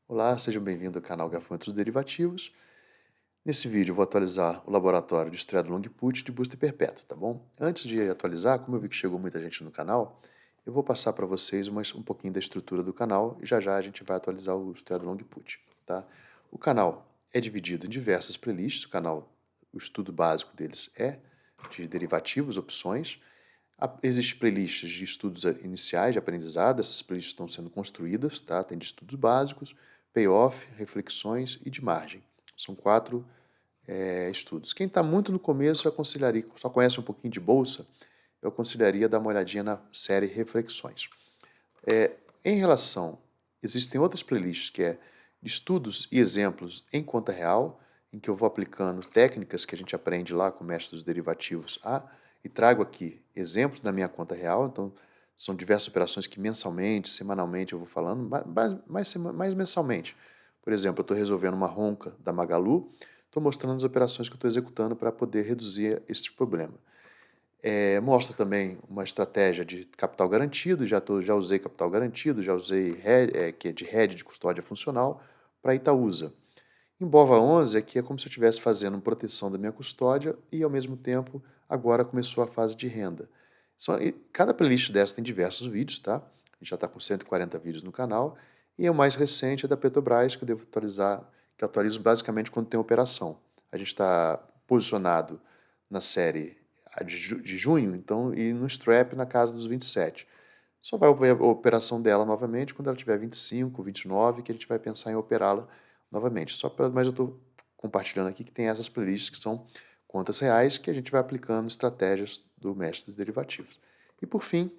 Olá, sejam bem-vindos ao canal Gafanhotos Derivativos. Nesse vídeo eu vou atualizar o laboratório de Straddle-Longput de booster perpétuo, tá bom? Antes de atualizar, como eu vi que chegou muita gente no canal, eu vou passar para vocês um pouquinho da estrutura do canal e já já a gente vai atualizar o Straddle-Longput, tá? O canal é dividido em diversas playlists, o estudo básico deles é de derivativos, opções. Existem playlists de estudos iniciais de aprendizado, essas playlists estão sendo construídas, tá? Tem de estudos básicos, payoff, reflexões e de margem. São quatro estudos. Quem está muito no começo, eu aconselharia, só conhece um pouquinho de bolsa, eu aconselharia dar uma olhadinha na série Reflexões. Em relação, existem outras playlists que é de estudos e exemplos em conta real, em que eu vou aplicando técnicas que a gente aprende lá com o mestre dos derivativos e trago aqui exemplos da minha conta real, então são diversas operações que mensalmente, semanalmente eu vou falando, mais mensalmente. Por exemplo, eu estou resolvendo uma ronca da Magalu, estou mostrando as operações que eu estou executando para poder reduzir esse problema. Mostra também uma estratégia de capital garantido, já usei capital garantido, já usei que é de hedge de custódia funcional para Itaúsa. Em Bova 11 aqui é como se eu estivesse fazendo proteção da minha custódia e ao mesmo tempo agora começou a fase de renda. Cada playlist dessa tem diversos vídeos, tá? A gente já está com 140 vídeos no canal e o mais recente é da Petrobras que eu devo atualizar, que eu atualizo basicamente quando tem operação. A gente está posicionado na série de junho, então, e no strap na casa dos 27. Só vai ver a operação dela novamente quando ela tiver 25, 29, que a gente vai pensar em operá-la novamente. Mas eu estou compartilhando aqui que tem essas playlists que são contas reais que a gente vai aplicando estratégias do mestre dos derivativos. E por fim,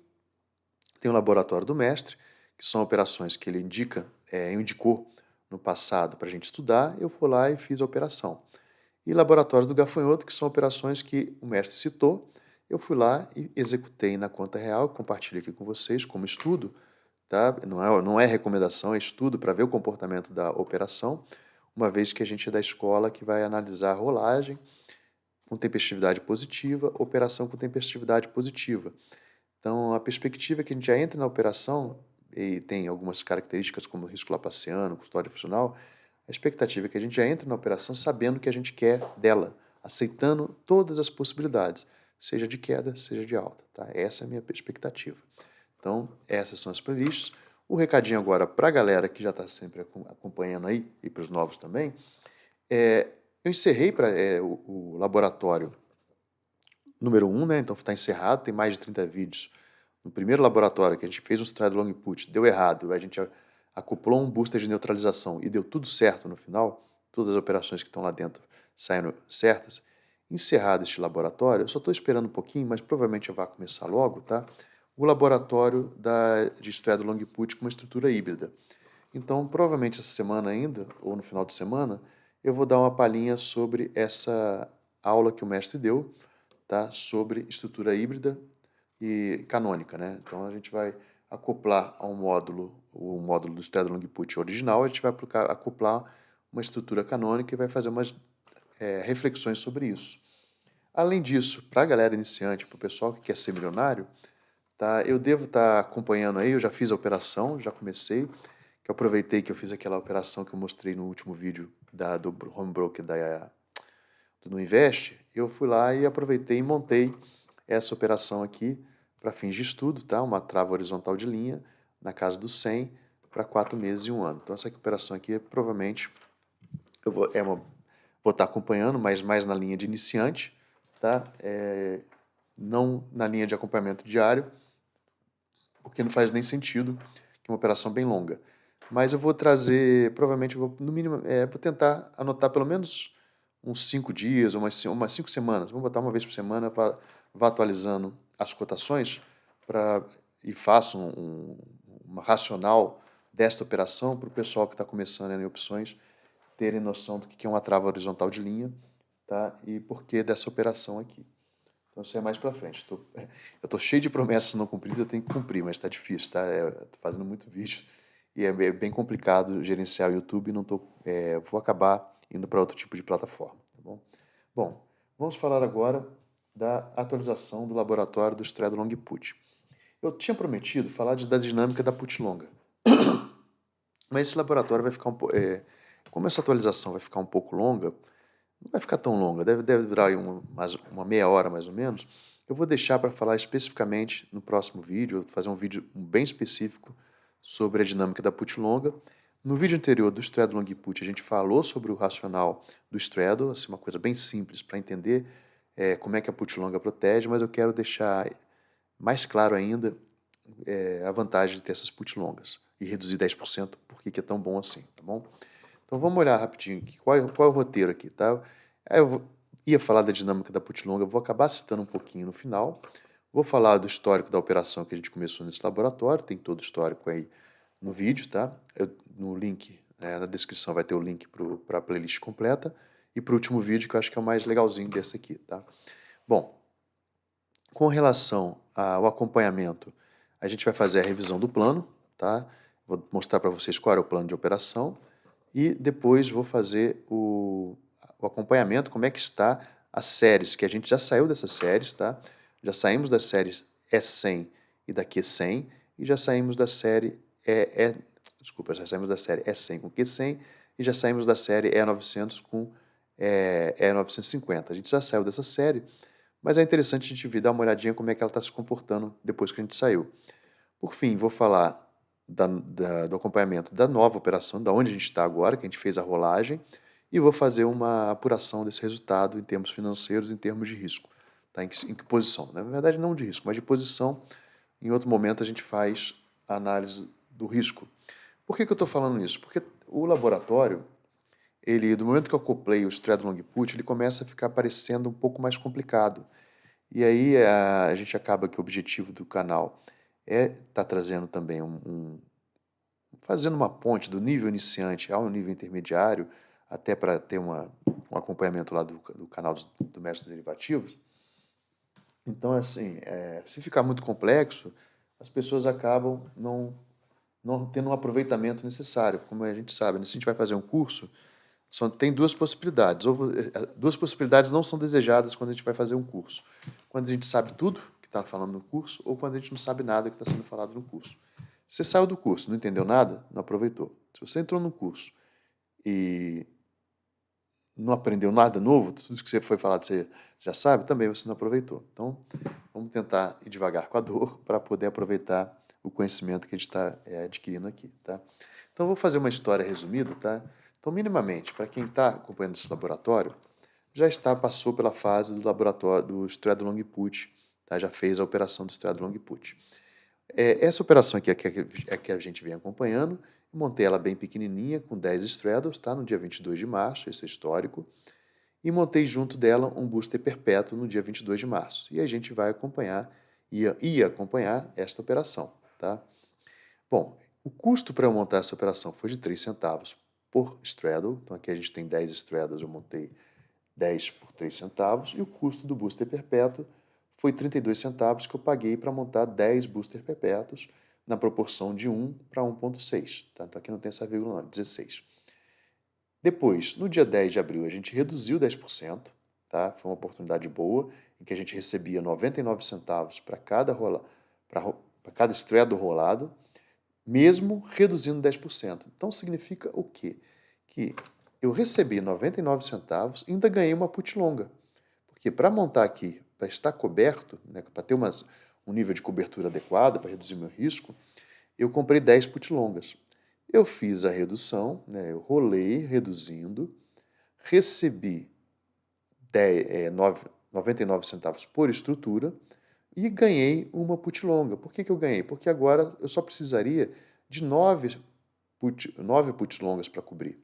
tem o laboratório do mestre, que são operações que ele indicou no passado para a gente estudar, eu fui lá e fiz a operação. E laboratórios do gafanhoto, que são operações que o mestre citou, eu fui lá e executei na conta real, compartilho aqui com vocês como estudo, tá? Não é recomendação, é estudo para ver o comportamento da operação, uma vez que a gente é da escola que vai analisar a rolagem com tempestividade positiva, operação com tempestividade positiva. Então, a perspectiva é que a gente já entra na operação e tem algumas características como risco laplaciano, custódia funcional, a expectativa é que a gente já entre na operação sabendo o que a gente quer dela, aceitando todas as possibilidades, seja de queda, seja de alta. Tá? Essa é a minha expectativa. Então, essas são as playlists. O recadinho agora para a galera que já está sempre acompanhando aí, e para os novos também, eu encerrei o laboratório número 1, né? Então está encerrado, tem mais de 30 vídeos. No primeiro laboratório que a gente fez um straddle long put, deu errado, a gente acoplou um booster de neutralização e deu tudo certo no final, todas as operações que estão lá dentro saíram certas. Encerrado este laboratório, eu só estou esperando um pouquinho, mas provavelmente vai começar logo, tá? O laboratório de straddle long put com uma estrutura híbrida. Então, provavelmente essa semana ainda, ou no final de semana, eu vou dar uma palhinha sobre essa aula que o mestre deu, tá? Sobre estrutura híbrida e canônica, né? Então a gente vai acoplar a o módulo do Straddle Put original, a gente vai acoplar uma estrutura canônica e vai fazer umas reflexões sobre isso. Além disso, para a galera iniciante, para o pessoal que quer ser milionário, tá? Eu devo estar acompanhando aí, eu já fiz a operação, já comecei, que eu aproveitei que eu fiz aquela operação que eu mostrei no último vídeo do Home Broker do Invest, eu fui lá e aproveitei e montei essa operação aqui para fins de estudo, tá? Uma trava horizontal de linha na casa dos 100 para 4 meses e 1 ano. Então essa operação aqui provavelmente eu vou estar acompanhando, mas mais na linha de iniciante, tá? Não na linha de acompanhamento diário, porque não faz nem sentido, que é uma operação bem longa. Mas eu vou trazer, provavelmente, no mínimo, vou tentar anotar pelo menos uns 5 dias, umas 5 semanas. Vamos botar uma vez por semana, vá atualizando as cotações e faço uma racional desta operação para o pessoal que está começando em opções terem noção do que é uma trava horizontal de linha, tá? E por que dessa operação aqui. Então isso é mais para frente. Eu estou cheio de promessas não cumpridas, eu tenho que cumprir, mas está difícil, tá? Estou fazendo muito vídeo e é bem complicado gerenciar o YouTube. Não tô, vou acabar indo para outro tipo de plataforma, tá bom? Bom, vamos falar agora da atualização do laboratório do Straddle Long Put. Eu tinha prometido falar da dinâmica da put longa. Mas esse laboratório vai ficar como essa atualização vai ficar um pouco longa, não vai ficar tão longa, deve durar aí mais uma meia hora mais ou menos. Eu vou deixar para falar especificamente no próximo vídeo, eu vou fazer um vídeo bem específico sobre a dinâmica da put longa. No vídeo anterior do straddle long put, a gente falou sobre o racional do straddle, assim, uma coisa bem simples para entender como é que a put longa protege, mas eu quero deixar mais claro ainda a vantagem de ter essas put longas e reduzir 10%, por que é tão bom assim, tá bom? Então vamos olhar rapidinho aqui, qual é o roteiro aqui, tá? Ia falar da dinâmica da put longa, vou acabar citando um pouquinho no final. Vou falar do histórico da operação que a gente começou nesse laboratório, tem todo o histórico aí no vídeo, tá? No link, na descrição vai ter o link para a playlist completa. E para o último vídeo, que eu acho que é o mais legalzinho desse aqui, tá? Bom, com relação ao acompanhamento, a gente vai fazer a revisão do plano, tá? Vou mostrar para vocês qual era o plano de operação e depois vou fazer o acompanhamento, como é que está as séries, que a gente já saiu dessas séries, tá? Já saímos das séries E100 e da Q100 e já saímos da série desculpa, já saímos da série E100 com Q100 e já saímos da série E900 com E950. A gente já saiu dessa série, mas é interessante a gente vir dar uma olhadinha como é que ela está se comportando depois que a gente saiu. Por fim, vou falar do acompanhamento da nova operação, da onde a gente está agora, que a gente fez a rolagem, e vou fazer uma apuração desse resultado em termos financeiros, em termos de risco. Tá? Em que posição? Na verdade, não de risco, mas de posição. Em outro momento, a gente faz a análise do risco. Por que eu estou falando isso? Porque o laboratório, do momento que eu acoplei o straddle long put, ele começa a ficar parecendo um pouco mais complicado. E aí a gente acaba que o objetivo do canal é estar trazendo também fazendo uma ponte do nível iniciante ao nível intermediário, até para ter um acompanhamento lá do canal do Mestre Derivativos. Então, assim, se ficar muito complexo, as pessoas acabam não tendo um aproveitamento necessário. Como a gente sabe, né? Se a gente vai fazer um curso, só tem duas possibilidades. Duas possibilidades não são desejadas quando a gente vai fazer um curso. Quando a gente sabe tudo que está falando no curso, ou quando a gente não sabe nada que está sendo falado no curso. Se você saiu do curso, não entendeu nada, não aproveitou. Se você entrou no curso e não aprendeu nada novo, tudo que você foi falado você já sabe, também você não aproveitou. Então, vamos tentar ir devagar com a dor para poder aproveitar o conhecimento que a gente está adquirindo aqui, tá? Então, eu vou fazer uma história resumida, tá? Então, minimamente, para quem está acompanhando esse laboratório, passou pela fase do laboratório do straddle long put, tá? Já fez a operação do straddle long put. Essa operação aqui é que a gente vem acompanhando. Eu montei ela bem pequenininha, com 10 straddles, tá? No dia 22 de março, esse é histórico. E montei junto dela um booster perpétuo no dia 22 de março. E a gente vai acompanhar, ia acompanhar esta operação, tá? Bom, o custo para eu montar essa operação foi de 3 centavos por straddle. Então aqui a gente tem 10 straddles, eu montei 10 por 3 centavos. E o custo do booster perpétuo foi 32 centavos que eu paguei para montar 10 booster perpétuos na proporção de 1 para 1,6. Tá? Então aqui não tem essa vírgula não, 16. Depois, no dia 10 de abril, a gente reduziu 10%, tá? Foi uma oportunidade boa, em que a gente recebia 99 centavos para cada straddle rolado, mesmo reduzindo 10%. Então significa o quê? Que eu recebi 99 centavos e ainda ganhei uma put longa. Porque para montar aqui, para estar coberto, né, para ter um nível de cobertura adequado, para reduzir meu risco, eu comprei 10 put longas. Eu fiz a redução, né, eu rolei reduzindo, recebi 99 centavos por estrutura e ganhei uma put longa. Por que eu ganhei? Porque agora eu só precisaria de 9 puts longas para cobrir.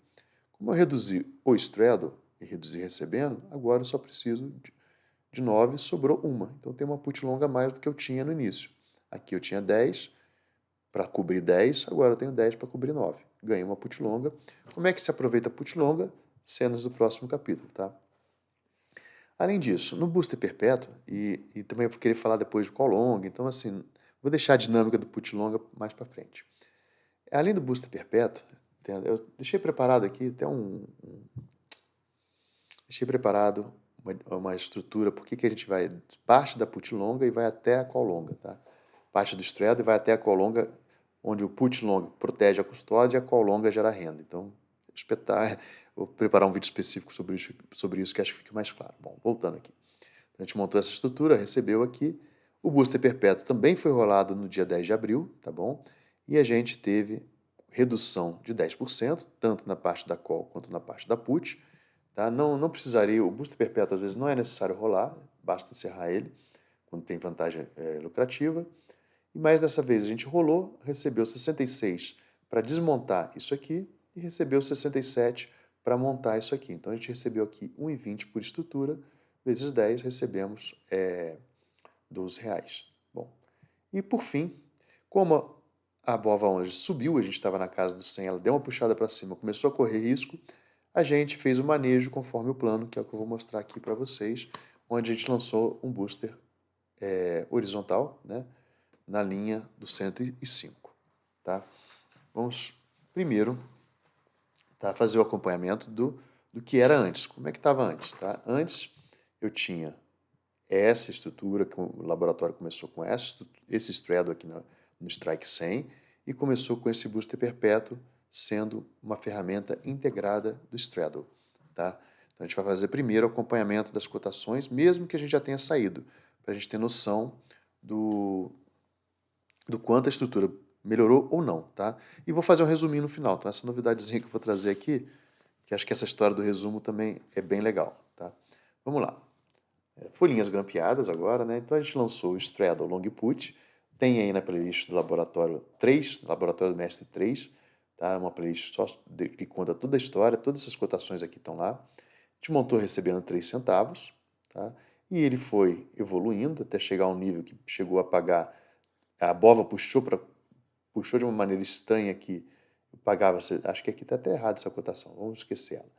Como eu reduzi o straddle e reduzi recebendo, agora eu só preciso de 9, sobrou uma. Então tem uma put longa a mais do que eu tinha no início. Aqui eu tinha 10 para cobrir 10, agora eu tenho 10 para cobrir 9. Ganhei uma put longa. Como é que se aproveita a put longa? Cenas do próximo capítulo, tá? Além disso, no booster perpétuo, e também eu vou querer falar depois do call long, então assim, vou deixar a dinâmica do put longa mais para frente. Além do booster perpétuo, eu deixei preparado aqui até deixei preparado uma estrutura, porque que a gente vai parte da put longa e vai até a call longa, tá? Parte do straddle e vai até a call longa onde o put long protege a custódia e a call longa gera renda. Então, vou preparar um vídeo específico sobre isso que acho que fica mais claro. Bom, voltando aqui. A gente montou essa estrutura, recebeu aqui. O booster perpétuo também foi rolado no dia 10 de abril, tá bom? E a gente teve redução de 10%, tanto na parte da call quanto na parte da put. Tá? Não precisaria, o booster perpétuo às vezes não é necessário rolar, basta encerrar ele quando tem vantagem lucrativa. E mais dessa vez a gente rolou, recebeu 66 para desmontar isso aqui e recebeu 67 para montar isso aqui. Então a gente recebeu aqui 1,20 por estrutura, vezes 10, recebemos R$12. Bom, e por fim, como a BOVA 11 subiu, a gente estava na casa dos 100, ela deu uma puxada para cima, começou a correr risco, a gente fez o manejo conforme o plano, que é o que eu vou mostrar aqui para vocês, onde a gente lançou um booster horizontal, né, na linha do 105. Tá? Vamos primeiro fazer o acompanhamento do que era antes. Como é que estava antes? Tá? Antes eu tinha essa estrutura, que o laboratório começou com esse straddle aqui no Strike 100 e começou com esse booster perpétuo sendo uma ferramenta integrada do straddle. Tá? Então a gente vai fazer primeiro o acompanhamento das cotações, mesmo que a gente já tenha saído, para a gente ter noção do quanto a estrutura melhorou ou não. Tá? E vou fazer um resuminho no final. Então essa novidadezinha que eu vou trazer aqui, que acho que essa história do resumo também é bem legal. Tá? Vamos lá. Folhinhas grampeadas agora, né? Então a gente lançou o Straddle Long Put, tem aí na playlist do Laboratório 3, Laboratório do Mestre 3, tá? Uma playlist só que conta toda a história, todas essas cotações aqui estão lá. A gente montou recebendo 3 centavos, tá? E ele foi evoluindo até chegar a um nível que chegou a pagar, a BOVA puxou de uma maneira estranha aqui, pagava, acho que aqui está até errado essa cotação, vamos esquecer ela.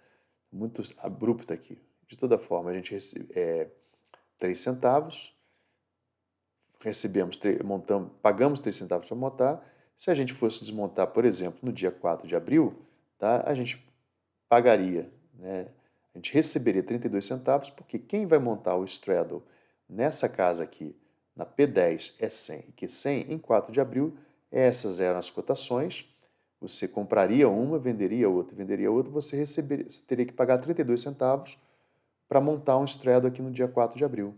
Muito abrupta aqui. De toda forma, a gente 3 centavos, pagamos 3 centavos para montar. Se a gente fosse desmontar, por exemplo, no dia 4 de abril, tá, a gente pagaria, né, a gente receberia 32 centavos, porque quem vai montar o straddle nessa casa aqui, na P10 é 100, e Q100 em 4 de abril, essas eram as cotações. Você compraria uma, venderia outra, você teria que pagar 32 centavos para montar um straddle aqui no dia 4 de abril.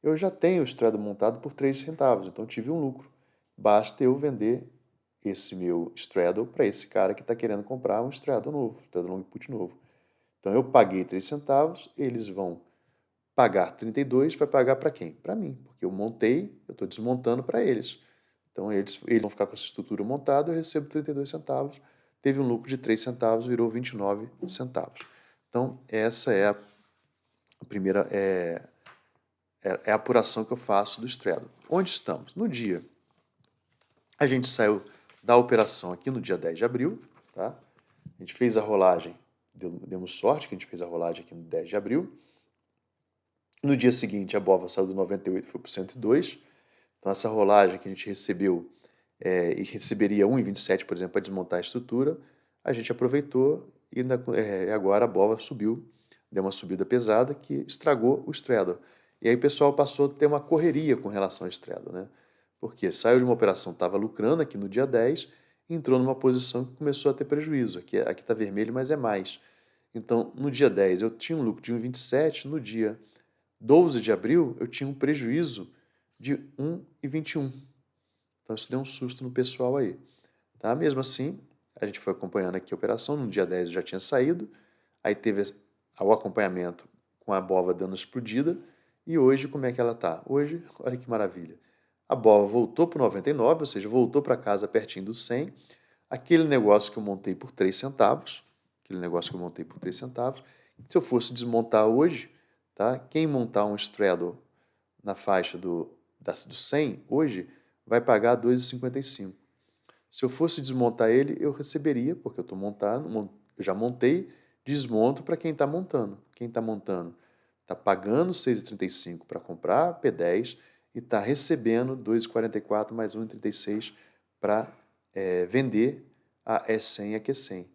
Eu já tenho o straddle montado por 3 centavos, então tive um lucro. Basta eu vender esse meu straddle para esse cara que está querendo comprar um straddle novo, straddle long put novo. Então eu paguei 3 centavos, eles vão pagar 32, vai pagar para quem? Para mim, porque eu montei, eu estou desmontando para eles. Então eles vão ficar com essa estrutura montada, eu recebo 32 centavos, teve um lucro de 3 centavos, virou 29 centavos. Então essa é a primeira a apuração que eu faço do straddle. Onde estamos? No dia. A gente saiu da operação aqui no dia 10 de abril, tá? A gente fez a rolagem, demos sorte que a gente fez a rolagem aqui no 10 de abril. No dia seguinte, a BOVA saiu do 98 e foi para o 102. Então, essa rolagem que a gente recebeu e receberia 1,27, por exemplo, para desmontar a estrutura, a gente aproveitou e agora a BOVA subiu, deu uma subida pesada que estragou o straddle. E aí o pessoal passou a ter uma correria com relação ao straddle, né? Porque saiu de uma operação, estava lucrando aqui no dia 10, entrou numa posição que começou a ter prejuízo. Aqui está vermelho, mas é mais. Então, no dia 10 eu tinha um lucro de 1,27, no dia 12 de abril eu tinha um prejuízo de 1,21. Então isso deu um susto no pessoal aí. Tá? Mesmo assim, a gente foi acompanhando aqui a operação, no dia 10 eu já tinha saído, aí teve o acompanhamento com a BOVA dando explodida, e hoje como é que ela está? Hoje, olha que maravilha. A BOVA voltou para o 99, ou seja, voltou para casa pertinho do 100. Aquele negócio que eu montei por 3 centavos, se eu fosse desmontar hoje, tá? Quem montar um straddle na faixa do 100 hoje vai pagar 2,55. Se eu fosse desmontar ele, eu receberia, porque eu estou montando, eu já montei, desmonto para quem está montando. Quem está montando está pagando 6,35 para comprar P10 e está recebendo 2,44 mais 1,36 para vender a E100 e a Q100.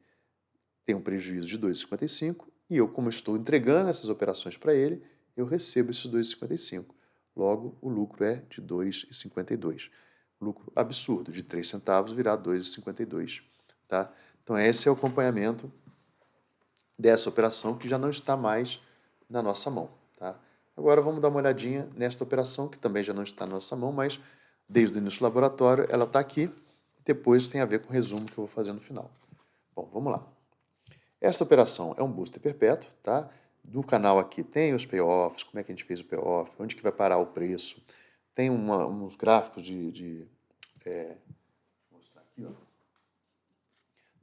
Tem um prejuízo de 2,55 e eu, como estou entregando essas operações para ele, eu recebo esses 2,55. Logo, o lucro é de 2,52. lucro absurdo, de 3 centavos virar 2,52, tá? Então esse é o acompanhamento dessa operação que já não está mais na nossa mão, tá? Agora vamos dar uma olhadinha nesta operação que também já não está na nossa mão, mas desde o início do laboratório ela está aqui, depois tem a ver com o resumo que eu vou fazer no final. Bom, vamos lá. Essa operação é um booster perpétuo, tá? No canal aqui tem os payoffs, como é que a gente fez o payoff, onde que vai parar o preço, tem uns gráficos vou mostrar aqui, ó.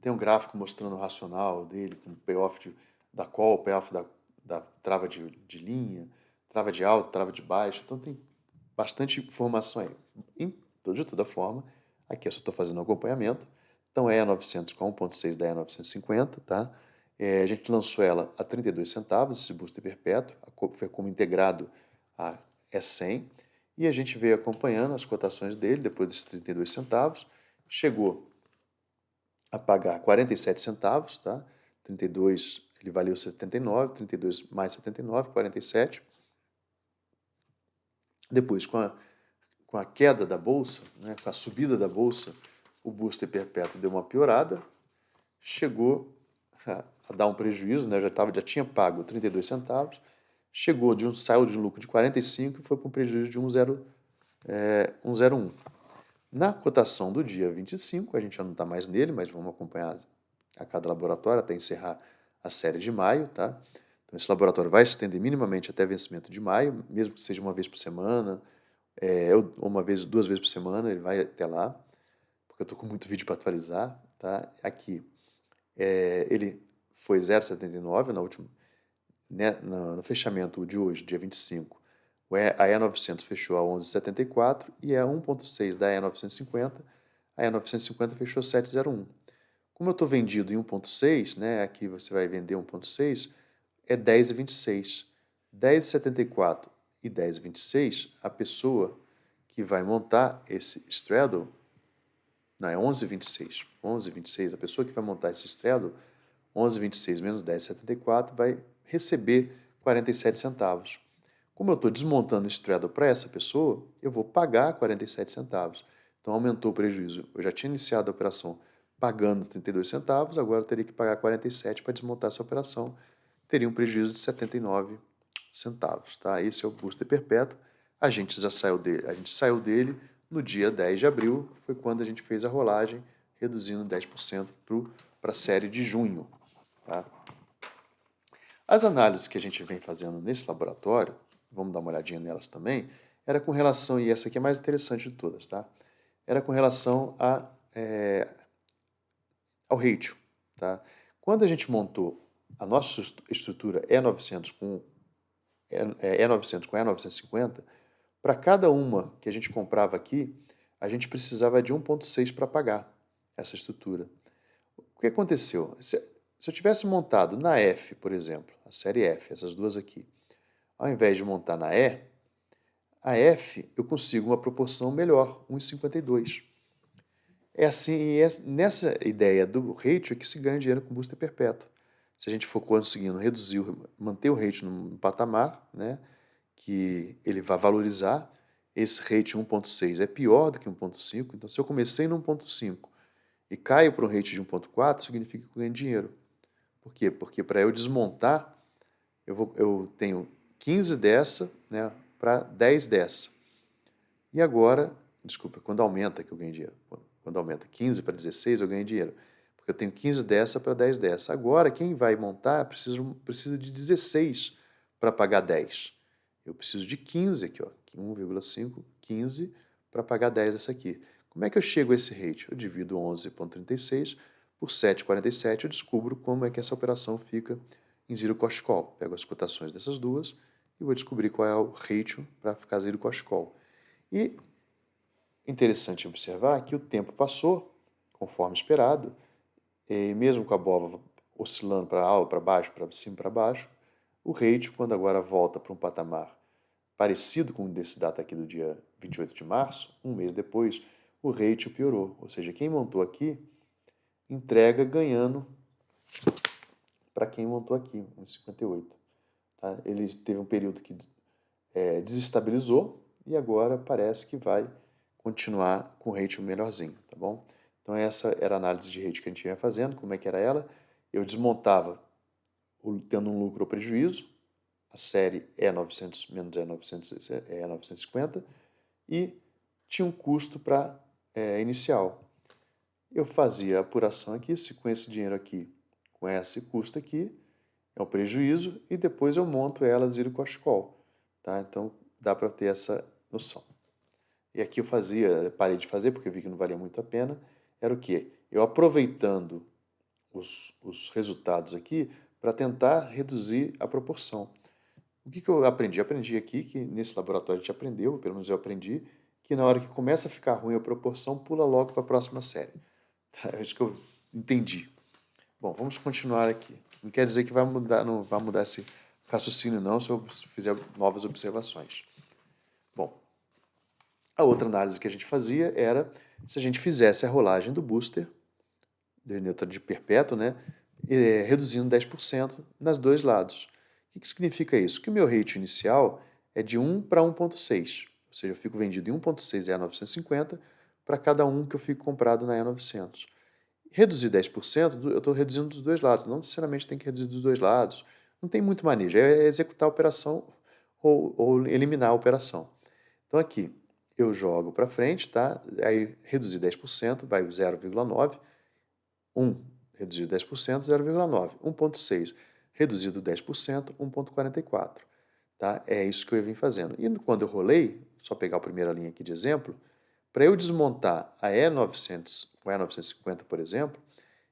Tem um gráfico mostrando o racional dele, com o payoff da call, payoff da trava de linha, trava de alta, trava de baixa. Então tem bastante informação aí. De toda forma, aqui eu só estou fazendo um acompanhamento. Então é a 900 com 1.6 da E950, tá? A gente lançou ela a 32 centavos, esse booster perpétuo, foi como integrado a E100, e a gente veio acompanhando as cotações dele depois desses 32 centavos, chegou a pagar 47 centavos, tá? 32, ele valeu 79, 32 mais 79, 47. Depois, com a queda da bolsa, né, com a subida da bolsa, o booster perpétuo deu uma piorada, chegou a dar um prejuízo, né, já tinha pago 32 centavos, saiu de um lucro de 45 e foi para um prejuízo de 1,01. Na cotação do dia 25, a gente já não está mais nele, mas vamos acompanhar a cada laboratório até encerrar a série de maio, tá? Então, esse laboratório vai se estender minimamente até vencimento de maio, mesmo que seja uma vez por semana, uma vez, 2 vezes por semana, ele vai até lá, porque eu estou com muito vídeo para atualizar, tá? Aqui, ele foi 0,79 na última, né, no fechamento de hoje, dia 25. A E900 fechou a 11,74 e a 1.6 da E950, a E950 fechou 7,01. Como eu estou vendido em 1.6, né, aqui você vai vender 1.6, é 10,26. 10,74 e 10,26, a pessoa que vai montar esse straddle, não, é 11,26. 11,26, a pessoa que vai montar esse straddle, 11,26 menos 10,74, vai receber 47 centavos. Como eu estou desmontando o straddle para essa pessoa, eu vou pagar 47 centavos. Então aumentou o prejuízo. Eu já tinha iniciado a operação pagando 32 centavos, agora eu teria que pagar 47 para desmontar essa operação. Teria um prejuízo de 79 centavos. Tá? Esse é o booster perpétuo. A gente saiu dele no dia 10 de abril, foi quando a gente fez a rolagem, reduzindo 10% para a série de junho. Tá? As análises que a gente vem fazendo nesse laboratório, vamos dar uma olhadinha nelas também, era com relação, e essa aqui é a mais interessante de todas, tá? Era com relação ao ratio, tá? Quando a gente montou a nossa estrutura E900 com E950, para cada uma que a gente comprava aqui, a gente precisava de 1.6 para pagar essa estrutura. O que aconteceu? Se eu tivesse montado na F, por exemplo, a série F, essas duas aqui, ao invés de montar na E, a F eu consigo uma proporção melhor, 1,52. É assim, nessa ideia do ratio que se ganha dinheiro com booster perpétuo. Se a gente for conseguindo manter o ratio num patamar, né, que ele vai valorizar, esse ratio 1.6 é pior do que 1.5, então se eu comecei no 1.5 e caio para um ratio de 1.4, significa que eu ganho dinheiro. Por quê? Porque para eu desmontar, eu tenho 15 dessa, né, para 10 dessa. E agora, desculpa, quando aumenta que eu ganho dinheiro. Quando aumenta 15 para 16, eu ganho dinheiro. Porque eu tenho 15 dessa para 10 dessa. Agora, quem vai montar precisa de 16 para pagar 10. Eu preciso de 15 aqui, ó, 1,5, 15 para pagar 10 dessa aqui. Como é que eu chego a esse rate? Eu divido 11,36 por 7,47, eu descubro como é que essa operação fica em zero cost call. Pego as cotações dessas duas e vou descobrir qual é o ratio para ficar zero cost call. E interessante observar que o tempo passou, conforme esperado, e mesmo com a bola oscilando para alto, para baixo, para cima, para baixo, o ratio, quando agora volta para um patamar parecido com desse data aqui do dia 28 de março, um mês depois, o ratio piorou. Ou seja, quem montou aqui entrega ganhando para quem montou aqui, 1,58. Tá? Ele teve um período que desestabilizou e agora parece que vai continuar com o ratio melhorzinho, tá bom? Então essa era a análise de ratio que a gente ia fazendo. Como é que era ela? Eu desmontava tendo um lucro ou prejuízo, a série E900 menos E900 é 950, e tinha um custo para inicial. Eu fazia a apuração aqui, se com esse dinheiro aqui, com esse custo aqui, é o prejuízo, e depois eu monto ela zero cost call, tá? Então dá para ter essa noção. E aqui eu parei de fazer porque eu vi que não valia muito a pena, era o quê? Eu aproveitando os resultados aqui para tentar reduzir a proporção. O que eu aprendi? Eu aprendi aqui que nesse laboratório a gente aprendeu, pelo menos eu aprendi, que na hora que começa a ficar ruim a proporção, pula logo para a próxima série. É isso que eu entendi. Bom, vamos continuar aqui. Não quer dizer que vai mudar, não vai mudar esse raciocínio não se eu fizer novas observações. Bom, a outra análise que a gente fazia era se a gente fizesse a rolagem do booster de neutra de perpétuo, né, reduzindo 10% nos dois lados. O que significa isso? Que o meu ratio inicial é de 1 para 1,6, ou seja, eu fico vendido em 1,6 E950 para cada um que eu fico comprado na E900. Reduzir 10%, eu estou reduzindo dos dois lados, não necessariamente tem que reduzir dos dois lados, não tem muito manejo, é executar a operação ou eliminar a operação. Então aqui, eu jogo para frente, tá? Aí reduzir 10%, vai 0,9, 1 reduzido 10%, 0,9. 1,6 reduzido 10%, 1,44. Tá? É isso que eu vim fazendo. E quando eu rolei, só pegar a primeira linha aqui de exemplo, para eu desmontar a E900, o E950, por exemplo,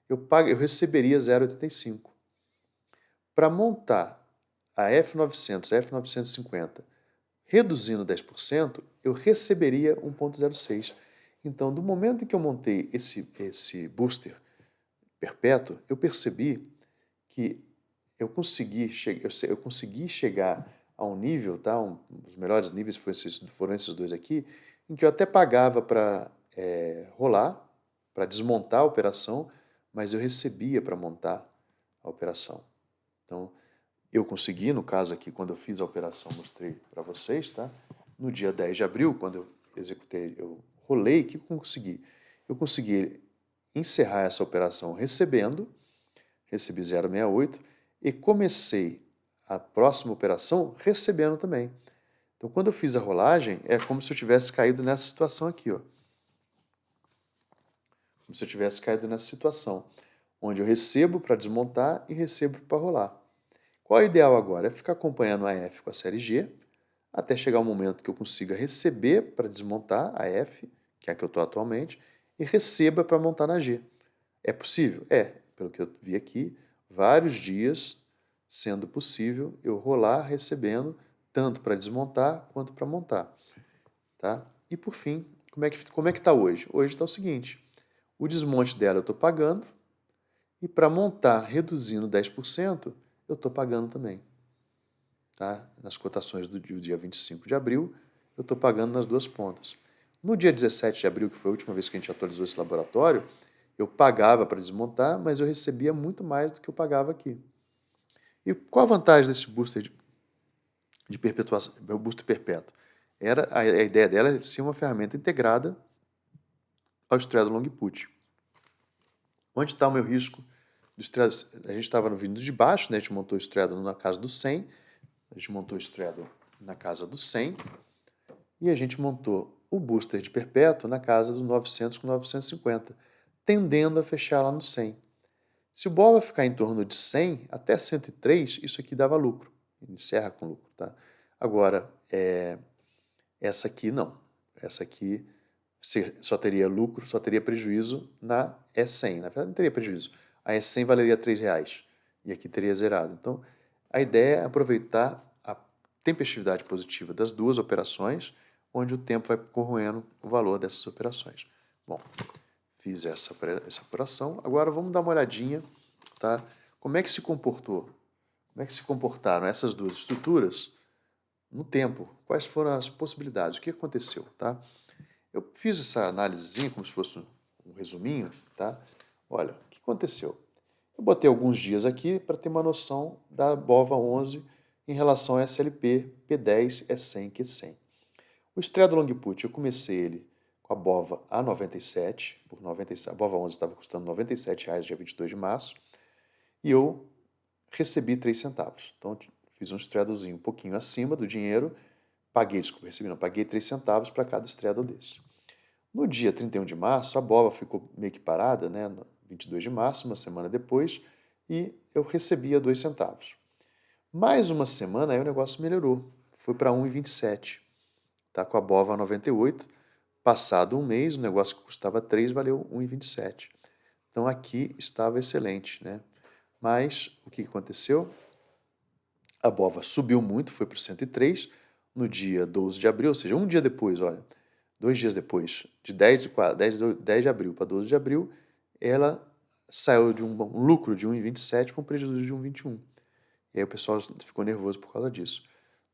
eu receberia 0,85. Para montar a F900, a F950, reduzindo 10%, eu receberia 1,06. Então, do momento em que eu montei esse booster perpétuo, eu percebi que eu consegui chegar a um nível, tá? Os melhores níveis foram esses dois aqui, em que eu até pagava para rolar, para desmontar a operação, mas eu recebia para montar a operação. Então, eu consegui, no caso aqui, quando eu fiz a operação, mostrei para vocês, tá? No dia 10 de abril, quando eu executei, eu rolei, o que eu consegui? Eu consegui encerrar essa operação recebi 0,68 e comecei a próxima operação recebendo também. Então, quando eu fiz a rolagem, é como se eu tivesse caído nessa situação aqui, ó. Como se eu tivesse caído nessa situação, onde eu recebo para desmontar e recebo para rolar. Qual é o ideal agora? É ficar acompanhando a F com a série G, até chegar o momento que eu consiga receber para desmontar a F, que é a que eu estou atualmente, e receba para montar na G. É possível? É. Pelo que eu vi aqui, vários dias sendo possível eu rolar recebendo, tanto para desmontar quanto para montar. Tá? E por fim, como é que está hoje? Hoje está o seguinte, o desmonte dela eu estou pagando, e para montar reduzindo 10%, eu estou pagando também. Tá? Nas cotações do dia 25 de abril, eu estou pagando nas duas pontas. No dia 17 de abril, que foi a última vez que a gente atualizou esse laboratório, eu pagava para desmontar, mas eu recebia muito mais do que eu pagava aqui. E qual a vantagem desse booster de perpetuação, booster perpétuo? A ideia dela é ser uma ferramenta integrada ao Straddle Long Put. Onde está o meu risco do Straddle? A gente estava no vindo de baixo, né? A gente montou o Straddle na casa do 100, a gente montou o Straddle na casa do 100 e a gente montou o booster de perpétuo na casa do 900 com 950, tendendo a fechar lá no 100. Se o bola ficar em torno de 100 até 103, isso aqui dava lucro. Encerra com lucro, tá? Agora, essa aqui não. Essa aqui só teria lucro, só teria prejuízo na E100. Na verdade, não teria prejuízo. A E100 valeria R$3 e aqui teria zerado. Então, a ideia é aproveitar a tempestividade positiva das duas operações, onde o tempo vai corroendo o valor dessas operações. Bom, fiz essa operação. Agora vamos dar uma olhadinha, tá? Como é que se comportou? Como é que se comportaram essas duas estruturas no tempo? Quais foram as possibilidades? O que aconteceu, tá? Eu fiz essa análisezinha como se fosse um resuminho, tá? Olha, o que aconteceu? Eu botei alguns dias aqui para ter uma noção da BOVA 11 em relação a SLP, P10, E100, Q100. O Straddle Long Put, eu comecei ele com a BOVA a 97, a BOVA 11 estava custando R$ 97,00 dia 22 de março, e eu recebi 3 centavos. Então, fiz um straddlezinho um pouquinho acima do dinheiro, paguei 3 centavos para cada straddle desse. No dia 31 de março, a BOVA ficou meio que parada, né, no 22 de março, uma semana depois, e eu recebia 2 centavos. Mais uma semana, aí o negócio melhorou, foi para 1,27, tá, com a BOVA a 98, passado um mês, o negócio que custava 3 valeu 1,27. Então aqui estava excelente, né? Mas o que aconteceu? A BOVA subiu muito, foi para o 103 no dia 12 de abril, ou seja, um dia depois, olha, 2 dias depois, de 10 de abril para 12 de abril, ela saiu de um lucro de 1,27 para um prejuízo de 1,21. E aí o pessoal ficou nervoso por causa disso.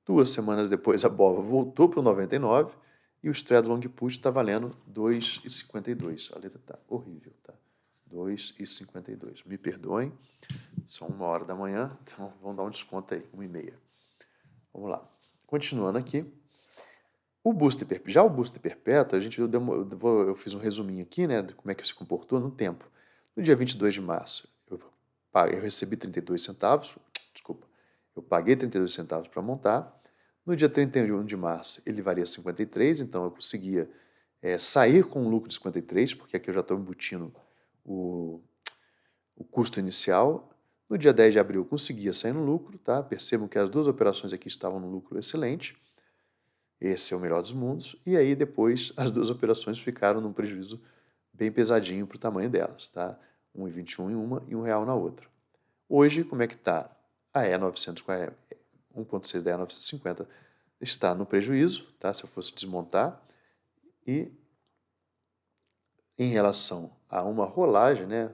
2 semanas depois, a BOVA voltou para o 99 e o straddle long put está valendo 2,52. A letra está horrível, tá? 2,52. Me perdoem, são 1h da manhã, então vamos dar um desconto aí, 1h30. Vamos lá. Continuando aqui. Já o booster perpétuo, eu fiz um resuminho aqui, né, de como é que se comportou no tempo. No dia 22 de março, eu recebi 32 centavos, desculpa, eu paguei 32 centavos para montar. No dia 31 de março, ele valia 53, então eu conseguia sair com um lucro de 53, porque aqui eu já estou embutindo o custo inicial. No dia 10 de abril, eu conseguia sair no lucro, tá? Percebam que as duas operações aqui estavam no lucro excelente. Esse é o melhor dos mundos. E aí, depois, as duas operações ficaram num prejuízo bem pesadinho para o tamanho delas, tá? 1,21 em uma e R$ 1,00 na outra. Hoje, como é que está? A E900 com a 1,6 da E950 está no prejuízo, tá? Se eu fosse desmontar. E em relação a uma rolagem, né?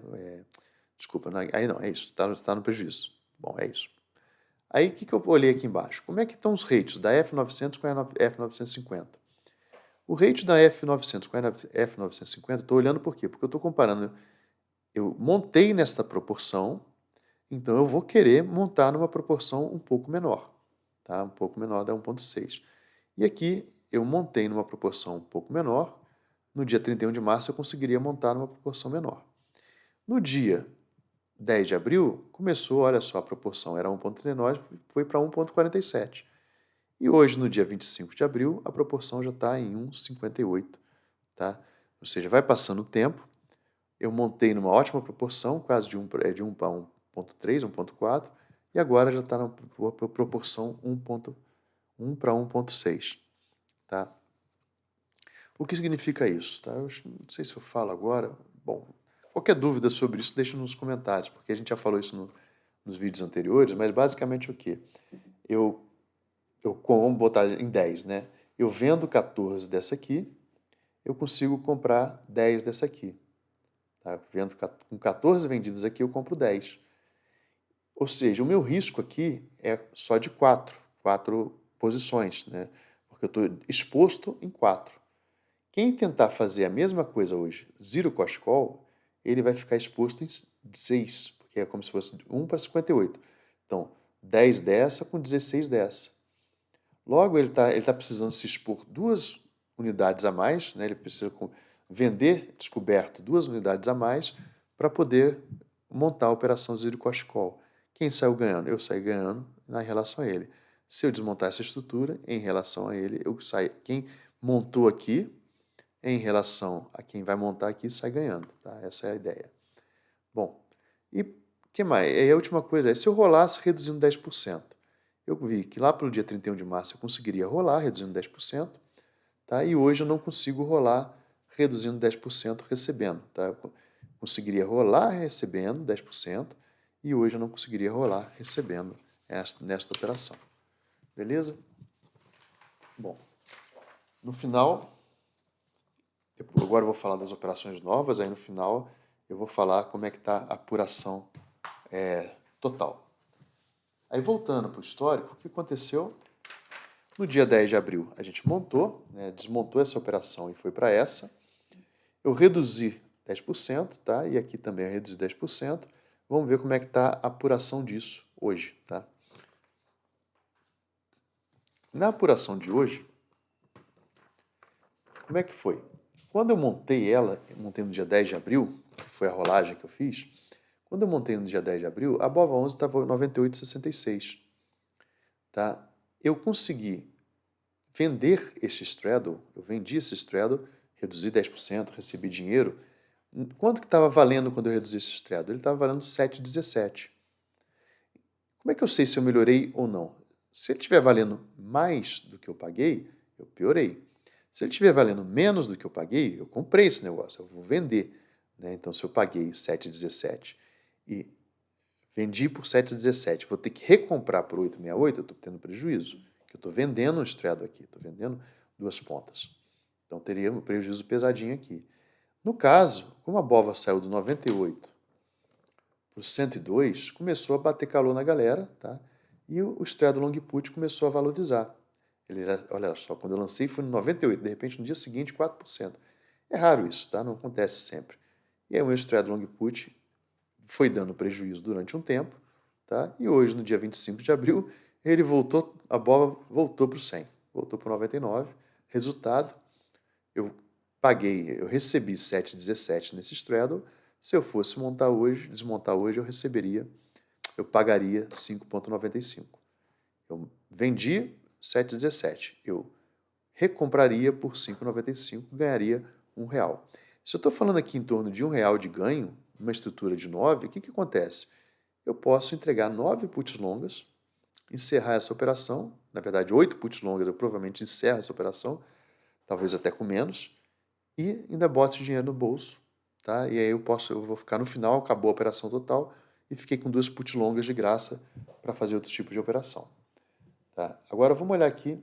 Desculpa, aí não, é isso, está no prejuízo. Bom, é isso. Aí, o que eu olhei aqui embaixo? Como é que estão os rates da F900 com a F950? O rate da F900 com a F950, estou olhando por quê? Porque eu estou comparando, eu montei nesta proporção, então eu vou querer montar numa proporção um pouco menor, tá? Um pouco menor da 1,6. E aqui eu montei numa proporção um pouco menor, no dia 31 de março eu conseguiria montar numa proporção menor. No dia 10 de abril, começou, olha só, a proporção era 1,39, foi para 1,47. E hoje, no dia 25 de abril, a proporção já está em 1,58, tá? Ou seja, vai passando o tempo, eu montei numa ótima proporção, quase de 1 para 1,3, 1,4, e agora já está na proporção 1 para 1,6, tá? O que significa isso? Tá? Eu não sei se eu falo agora. Bom, qualquer dúvida sobre isso, deixa nos comentários, porque a gente já falou isso nos vídeos anteriores, mas basicamente o quê? Vamos botar em 10, né? Eu vendo 14 dessa aqui, eu consigo comprar 10 dessa aqui. Tá? Com 14 vendidas aqui, eu compro 10. Ou seja, o meu risco aqui é só de 4 posições, né? Porque eu estou exposto em 4. Quem tentar fazer a mesma coisa hoje, zero cost call, ele vai ficar exposto em 6, porque é como se fosse 1 para 58. Então, 10 dessa com 16 dessa. Logo, ele tá precisando se expor 2 unidades a mais, né? Ele precisa vender descoberto 2 unidades a mais para poder montar a operação Zero Cost Call. Quem saiu ganhando? Eu saí ganhando em relação a ele. Se eu desmontar essa estrutura, em relação a ele, eu saio. Quem montou aqui, em relação a quem vai montar aqui, sai ganhando. Tá? Essa é a ideia. Bom, e o que mais? E a última coisa é, se eu rolasse reduzindo 10%, eu vi que lá pelo dia 31 de março eu conseguiria rolar reduzindo 10%, tá? E hoje eu não consigo rolar reduzindo 10% recebendo, tá? Eu conseguiria rolar recebendo 10% e hoje eu não conseguiria rolar recebendo nesta operação. Beleza? Bom, no final, agora eu vou falar das operações novas, aí no final eu vou falar como é que está a apuração total. Aí voltando para o histórico, o que aconteceu? No dia 10 de abril, a gente montou, né, desmontou essa operação e foi para essa. Eu reduzi 10%, tá? E aqui também eu reduzi 10%. Vamos ver como é que está a apuração disso hoje, tá? Na apuração de hoje, como é que foi? Quando eu montei ela, eu montei no dia 10 de abril, que foi a rolagem que eu fiz, quando eu montei no dia 10 de abril, a BOVA 11 estava 98,66. Tá? Eu consegui vender esse straddle, eu vendi esse straddle, reduzi 10%, recebi dinheiro. Quanto que estava valendo quando eu reduzi esse straddle? Ele estava valendo 7,17. Como é que eu sei se eu melhorei ou não? Se ele estiver valendo mais do que eu paguei, eu piorei. Se ele estiver valendo menos do que eu paguei, eu comprei esse negócio, eu vou vender. Né? Então, se eu paguei 7,17 e vendi por 7,17, vou ter que recomprar por 8,68, eu estou tendo prejuízo. Eu estou vendendo um straddle aqui, estou vendendo duas pontas. Então, teria um prejuízo pesadinho aqui. No caso, como a BOVA saiu do 98 para o 102, começou a bater calor na galera, tá? E o straddle long put começou a valorizar. Ele era, olha só, quando eu lancei foi no 98, de repente no dia seguinte 4%. É raro isso, tá? Não acontece sempre. E aí o meu straddle long put foi dando prejuízo durante um tempo, tá? E hoje, no dia 25 de abril, ele voltou, a bola voltou para o 100, voltou para o 99. Resultado, eu paguei, eu recebi 7,17 nesse straddle. Se eu fosse montar hoje, desmontar hoje, eu pagaria 5,95. Eu vendi 7,17. Eu recompraria por 5,95, ganharia R$ 1. Se eu estou falando aqui em torno de R$ 1 de ganho, numa estrutura de 9, o que acontece? Eu posso entregar 9 puts longas, encerrar essa operação, na verdade 8 puts longas, eu provavelmente encerro essa operação, talvez até com menos, e ainda boto esse dinheiro no bolso, tá? E aí eu vou ficar no final, acabou a operação total, e fiquei com 2 puts longas de graça para fazer outro tipo de operação. Tá? Agora vamos olhar aqui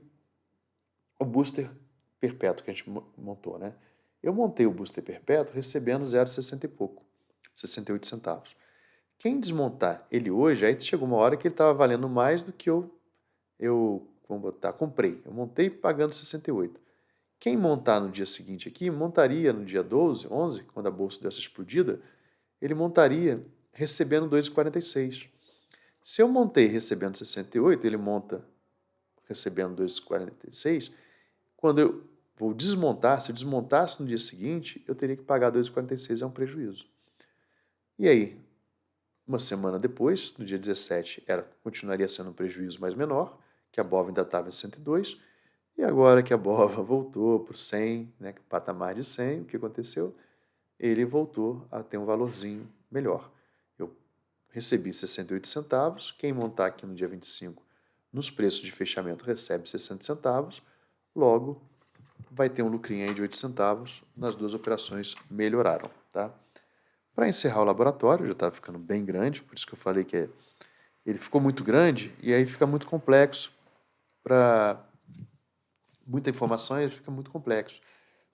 o booster perpétuo que a gente montou, né? Eu montei o booster perpétuo recebendo 0,60 e pouco, 68 centavos. Quem desmontar ele hoje, aí chegou uma hora que ele estava valendo mais do que vamos botar, comprei. Eu montei pagando 68. Quem montar no dia seguinte aqui, montaria no dia 12, 11, quando a bolsa deu essa explodida, ele montaria recebendo 2,46. Se eu montei recebendo 68, ele monta recebendo 2,46. Quando eu vou desmontar, se eu desmontasse no dia seguinte, eu teria que pagar 2,46, é um prejuízo. E aí, uma semana depois, no dia 17, continuaria sendo um prejuízo mais menor, que a BOVA ainda estava em 102, e agora que a BOVA voltou para o 100, né, patamar de 100, o que aconteceu? Ele voltou a ter um valorzinho melhor. Eu recebi 68 centavos, quem montar aqui no dia 25, nos preços de fechamento, recebe 60 centavos, logo vai ter um lucrinho aí de 8 centavos, nas duas operações melhoraram, tá? Para encerrar o laboratório, já estava ficando bem grande, por isso que eu falei que ele ficou muito grande e aí fica muito complexo. Para muita informação, ele fica muito complexo.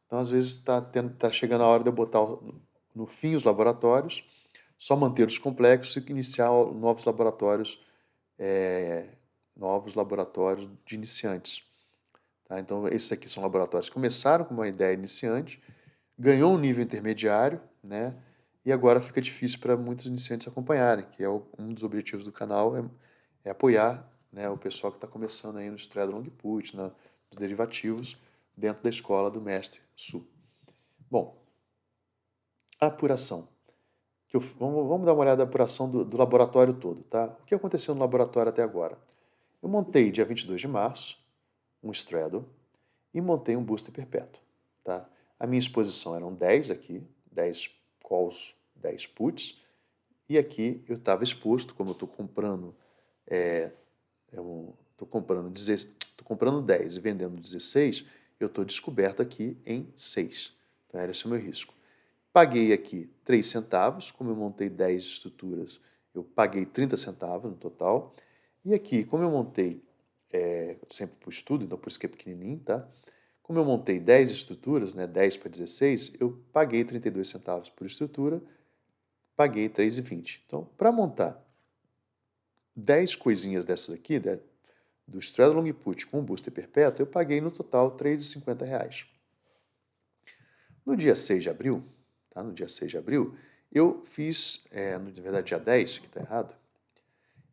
Então, às vezes, tá chegando a hora de eu botar no fim os laboratórios, só manter os complexos e iniciar novos laboratórios de iniciantes. Tá? Então, esses aqui são laboratórios que começaram com uma ideia iniciante, ganhou um nível intermediário, né? E agora fica difícil para muitos iniciantes acompanharem, que é um dos objetivos do canal, é apoiar, né, o pessoal que está começando aí no straddle long put, nos derivativos, dentro da escola do mestre Su. Bom, a apuração. Vamos dar uma olhada na apuração do laboratório todo, tá? O que aconteceu no laboratório até agora? Eu montei, dia 22 de março, um straddle e montei um booster perpétuo, tá? A minha exposição eram 10 aqui, 10 calls, 10 puts, e aqui eu estava exposto, como eu estou comprando, tô comprando 10 e vendendo 16, eu estou descoberto aqui em 6. Então, era esse o meu risco. Paguei aqui 3 centavos, como eu montei 10 estruturas, eu paguei 30 centavos no total. E aqui, como eu montei sempre para o estudo, então por isso que é pequenininho, tá? Como eu montei 10 estruturas, né, 10 para 16, eu paguei 32 centavos por estrutura, paguei 3,20. Então, para montar 10 coisinhas dessas aqui, do straddle long put com o booster perpétuo, eu paguei no total R$ 3,50. No dia 6 de abril, tá? No dia 6 de abril, eu fiz, na verdade dia 10, que está errado,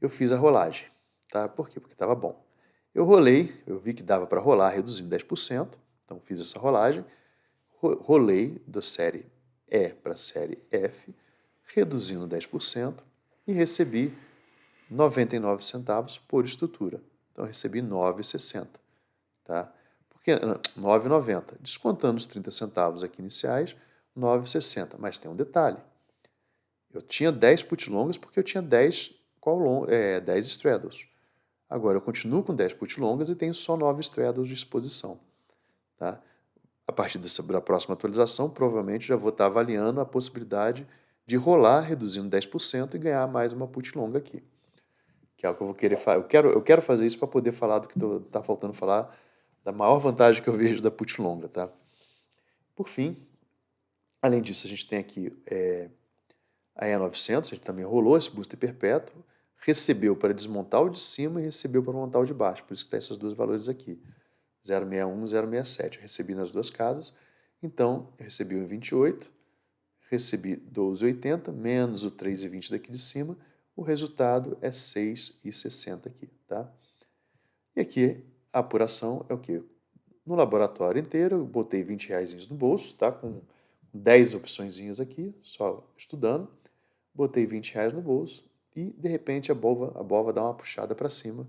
eu fiz a rolagem, tá? Por quê? Porque estava bom. Eu rolei, eu vi que dava para rolar reduzindo 10%, então fiz essa rolagem, rolei da série E para a série F, reduzindo 10% e recebi 99 centavos por estrutura. Então, eu recebi 9,60, tá? Porque 9,90. Descontando os 30 centavos aqui iniciais, 9,60. Mas tem um detalhe. Eu tinha 10 put longas porque eu tinha 10 10 straddles. Agora eu continuo com 10 put longas e tenho só 9 straddles de exposição, tá? A partir da próxima atualização, provavelmente já vou estar avaliando a possibilidade de rolar, reduzindo 10% e ganhar mais uma put longa aqui. Que é o que eu vou querer fazer. Eu quero fazer isso para poder falar do que está faltando falar, da maior vantagem que eu vejo da put longa, tá? Por fim, além disso, a gente tem aqui a E900, a gente também rolou esse booster perpétuo, recebeu para desmontar o de cima e recebeu para montar o de baixo, por isso que tem esses dois valores aqui, 061 e 067. Eu recebi nas duas casas, então eu recebi o 28, recebi 12,80 menos o 3,20 daqui de cima, o resultado é 6,60 aqui, tá? E aqui a apuração é o quê? No laboratório inteiro eu botei R$20 no bolso, tá? Com 10 opçõezinhas aqui, só estudando. Botei R$20 no bolso e, de repente, a bova dá uma puxada para cima,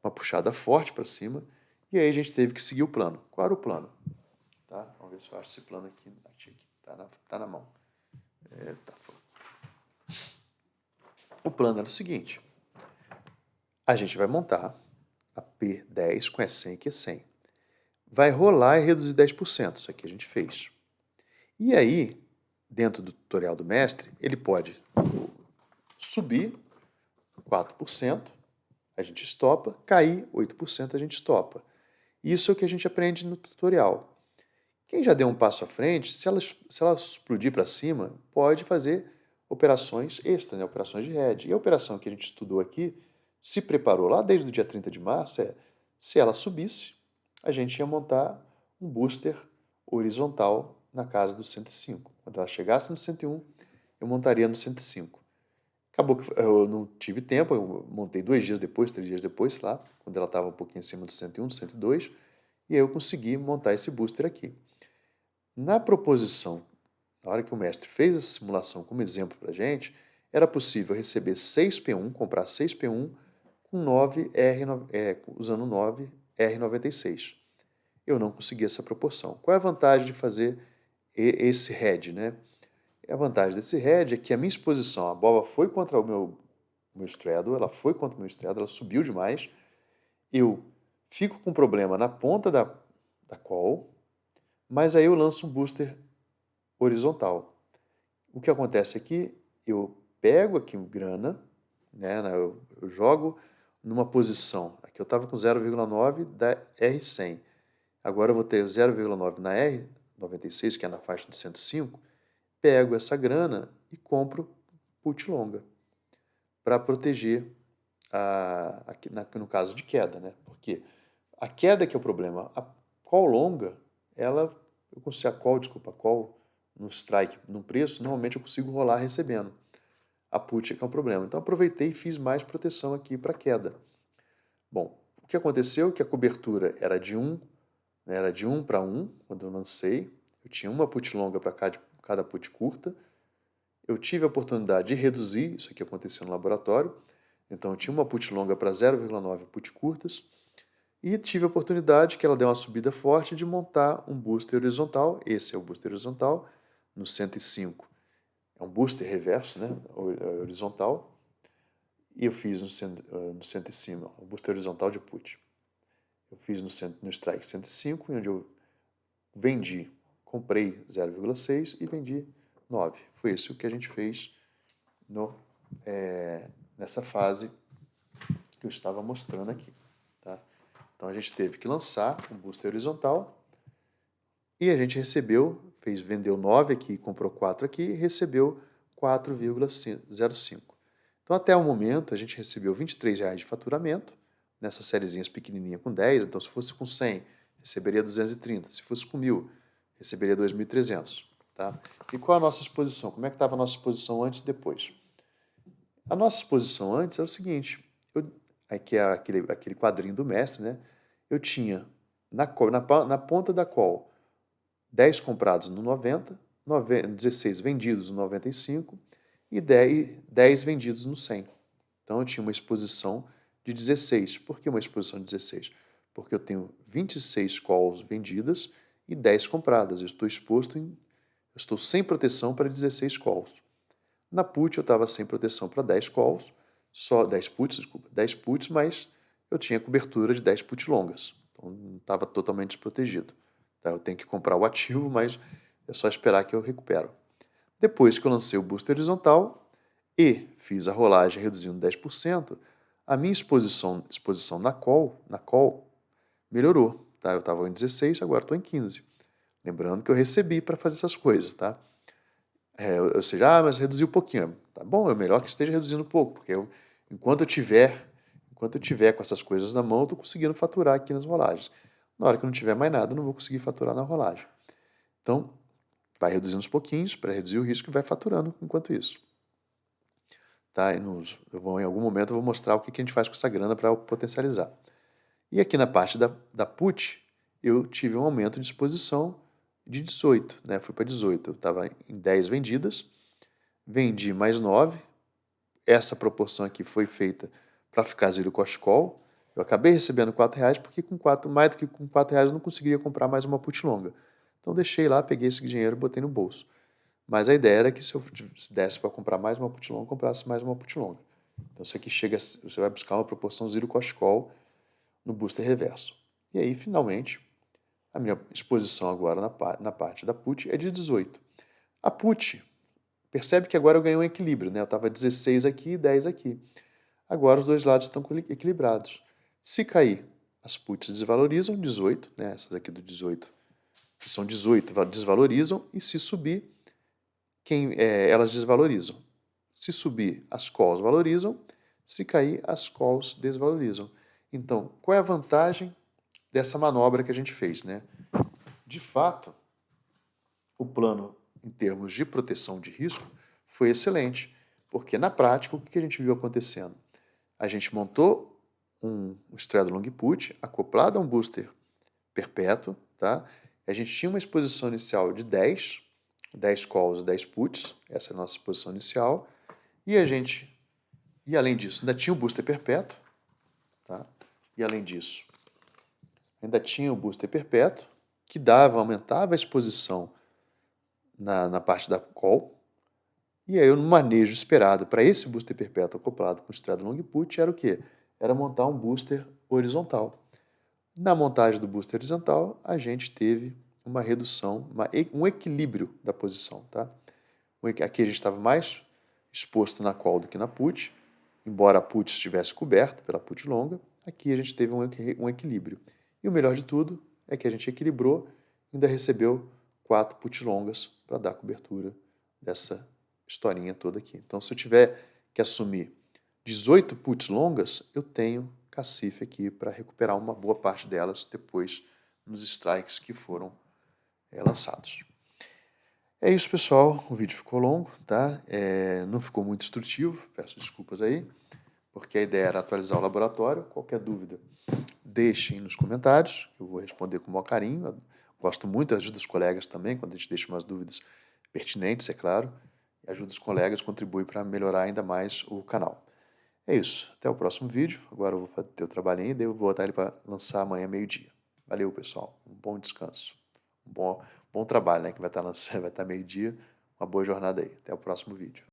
uma puxada forte para cima, e aí a gente teve que seguir o plano. Qual era o plano? Tá? Vamos ver se eu acho esse plano aqui. Tá na mão. O plano era o seguinte. A gente vai montar a P10 com E100 e Q100. Vai rolar e reduzir 10%. Isso aqui a gente fez. E aí, dentro do tutorial do mestre, ele pode subir 4%, a gente estopa, cair 8%, a gente estopa. Isso é o que a gente aprende no tutorial. Quem já deu um passo à frente, se ela explodir para cima, pode fazer operações extras, né? Operações de hedge. E a operação que a gente estudou aqui, se preparou lá desde o dia 30 de março, se ela subisse, a gente ia montar um booster horizontal na casa do 105. Quando ela chegasse no 101, eu montaria no 105. Acabou que eu não tive tempo, eu montei 2 dias depois, 3 dias depois, sei lá, quando ela estava um pouquinho acima do 101, do 102, e aí eu consegui montar esse booster aqui. Na proposição, na hora que o mestre fez essa simulação como exemplo para a gente, era possível receber 6 P1, comprar 6 P1 com 9 usando 9 R96. Eu não consegui essa proporção. Qual é a vantagem de fazer esse head, né? A vantagem desse head é que a minha exposição, a bola foi contra o meu straddle, ela foi contra o meu straddle, ela subiu demais. Eu fico com problema na ponta da call, mas aí eu lanço um booster horizontal. O que acontece aqui, eu pego aqui o grana, né, eu jogo numa posição, aqui eu estava com 0,9 da R100, agora eu vou ter 0,9 na R96, que é na faixa de 105, pego essa grana e compro put longa, para proteger, no caso de queda, né? Porque a queda que é o problema, a call longa, eu consigo, a call no strike, no preço, normalmente eu consigo rolar recebendo. A put é que é um problema. Então aproveitei e fiz mais proteção aqui para queda. Bom, o que aconteceu é que a cobertura era de 1, né, era de 1 para 1, quando eu lancei. Eu tinha uma put longa para cada put curta. Eu tive a oportunidade de reduzir, isso aqui aconteceu no laboratório, então eu tinha uma put longa para 0,9 put curtas, e tive a oportunidade, que ela deu uma subida forte, de montar um booster horizontal, esse é o booster horizontal, no 105. É um booster reverso, né, horizontal, e eu fiz no centro e cima, um booster horizontal de put. Eu fiz no strike 105, onde eu vendi, comprei 0,6 e vendi 9. Foi isso que a gente fez nessa fase que eu estava mostrando aqui. Tá? Então a gente teve que lançar um booster horizontal e a gente vendeu 9 aqui, comprou 4 aqui e recebeu 4,05. Então até o momento a gente recebeu R$23 de faturamento nessas sériezinhas pequenininhas com 10, então se fosse com 100 receberia 230, se fosse com 1.000 receberia 2.300. Tá? E qual a nossa exposição? Como é que estava a nossa exposição antes e depois? A nossa exposição antes era o seguinte, aqui é aquele quadrinho do mestre, né? Eu tinha na ponta da call 10 comprados no 90, 16 vendidos no 95 e 10 vendidos no 100. Então eu tinha uma exposição de 16. Por que uma exposição de 16? Porque eu tenho 26 calls vendidas e 10 compradas. Eu estou sem proteção para 16 calls. Na put eu estava sem proteção para 10 calls, só 10 puts, desculpa, 10 puts, mas eu tinha cobertura de 10 put longas. Então não estava totalmente desprotegido. Tá? Eu tenho que comprar o ativo, mas é só esperar que eu recupero. Depois que eu lancei o booster horizontal e fiz a rolagem reduzindo 10%, a minha exposição na call melhorou. Tá? Eu estava em 16, agora estou em 15. Lembrando que eu recebi para fazer essas coisas, tá? Ou seja, mas reduziu um pouquinho. Tá bom, é melhor que esteja reduzindo um pouco, porque enquanto eu tiver com essas coisas na mão, eu estou conseguindo faturar aqui nas rolagens. Na hora que eu não tiver mais nada, eu não vou conseguir faturar na rolagem. Então, vai reduzindo uns pouquinhos para reduzir o risco e vai faturando enquanto isso. Tá? Em algum momento eu vou mostrar o que a gente faz com essa grana para potencializar. E aqui na parte da put, eu tive um aumento de exposição de 18, né? Fui para 18. Eu estava em 10 vendidas, vendi mais 9. Essa proporção aqui foi feita para ficar zero cost call. Eu acabei recebendo R$4 porque mais do que com R$4 eu não conseguiria comprar mais uma put longa. Então deixei lá, peguei esse dinheiro e botei no bolso. Mas a ideia era que se eu desse para comprar mais uma put longa, eu comprasse mais uma put longa. Então isso aqui você vai buscar uma proporção zero cost call no booster reverso. E aí, finalmente, a minha exposição agora na parte da put é de 18. A put, percebe que agora eu ganhei um equilíbrio, né? Eu estava 16 aqui e 10 aqui. Agora os dois lados estão equilibrados. Se cair, as puts desvalorizam 18, né? Essas aqui do 18, que são 18, desvalorizam, e se subir, elas desvalorizam. Se subir, as calls valorizam, se cair, as calls desvalorizam. Então, qual é a vantagem dessa manobra que a gente fez, né? De fato, o plano, em termos de proteção de risco, foi excelente, porque na prática, o que a gente viu acontecendo? A gente montou um straddle long put acoplado a um booster perpétuo, tá? A gente tinha uma exposição inicial de 10 calls e 10 puts, essa é a nossa exposição inicial, e além disso, ainda tinha o booster perpétuo, tá? E além disso, ainda tinha o booster perpétuo, que aumentava a exposição na parte da call. E aí, no manejo esperado para esse booster perpétuo acoplado com o straddle long put era o quê? Era montar um booster horizontal. Na montagem do booster horizontal, a gente teve uma redução, um equilíbrio da posição. Tá? Aqui a gente estava mais exposto na call do que na put, embora a put estivesse coberta pela put longa, aqui a gente teve um equilíbrio. E o melhor de tudo é que a gente equilibrou e ainda recebeu 4 put longas para dar cobertura dessa historinha toda aqui. Então, se eu tiver que assumir 18 puts longas, eu tenho cacife aqui para recuperar uma boa parte delas depois nos strikes que foram lançados. É isso, pessoal. O vídeo ficou longo, tá? Não ficou muito instrutivo, peço desculpas aí, porque a ideia era atualizar o laboratório. Qualquer dúvida, deixem nos comentários, eu vou responder com o maior carinho. Eu gosto muito da ajuda dos colegas também, quando a gente deixa umas dúvidas pertinentes, é claro. E ajuda os colegas, contribui para melhorar ainda mais o canal. É isso. Até o próximo vídeo. Agora eu vou ter o trabalhinho e daí eu vou botar ele para lançar amanhã meio-dia. Valeu, pessoal. Um bom descanso. Um bom trabalho, né? Que vai estar lançando, vai estar meio-dia. Uma boa jornada aí. Até o próximo vídeo.